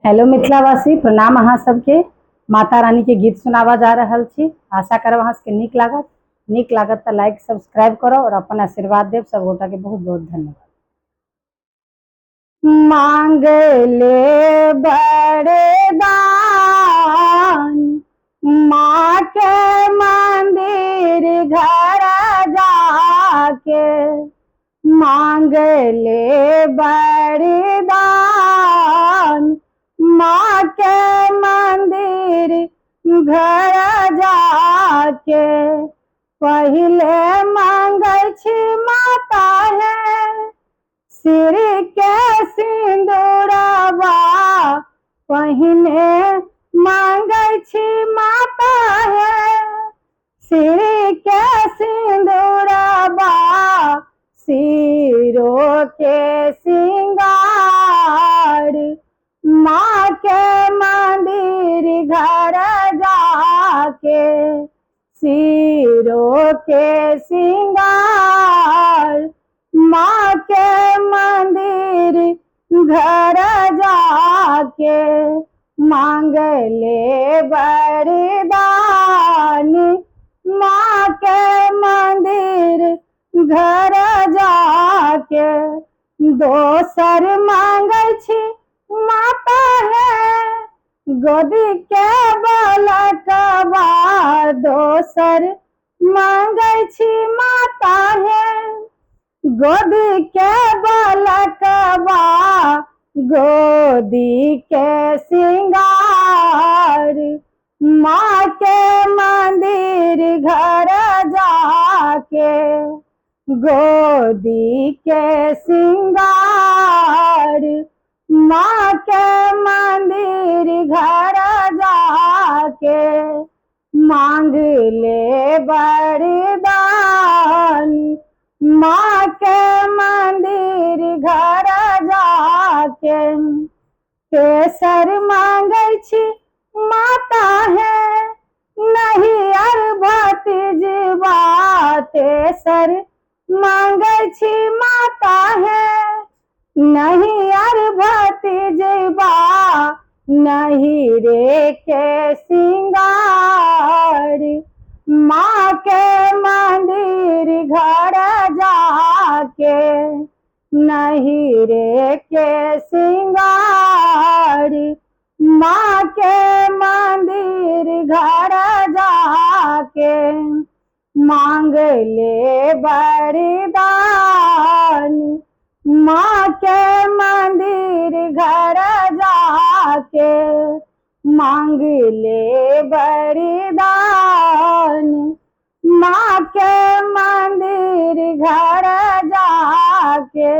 Hello मिथिलावासी, प्रणाम अहाँ सबके। माता रानी के गीत सुनावा जा रहल छी। आशा करब अहाँ सबके नीक लागत तो लाइक सब्सक्राइब करो और अपन आशीर्वाद देव। सब गोटा के बहुत बहुत धन्यवाद। मांग ले बड़े दान, माँ के मंदिर घर जाके मांग ले बरदान, माँ के मंदिर घर जाके पहले मांगे छी माता है सिर के सिंदूरवा, पहिने मांगे छी माता है सिर के सिंदूरवा, सिरों के सिंगार, माँ के मंदिर घर जाके सिरों के सिंगार, माँ के मंदिर घर जाके मांग ले वरदान, माँ के मंदिर घर जाके दोसर मांगे छी माता है गोदी के बालकवा, दोसर मांगे छी माता है गोदी के बालकवा, गोदी के सिंगार, माँ के मंदिर घर जाके गोदी के सिंगार, माँ के मंदिर घर जाके मांग ले वरदान, माँ के मंदिर घर जाके तेसर मांगे छी माता है नहीं अर भतीजवा, तेसर मांगे छी माता है नहीं अर भतीजवा, नहीं रे के सिंगार, माँ के मंदिर घर जाके नहीं रे के सिंगार, माँ के मंदिर घर जाके मांग ले वरदान, माँ के मंदिर घर जाके मांग ले वरदान, माँ के मंदिर घर जाके।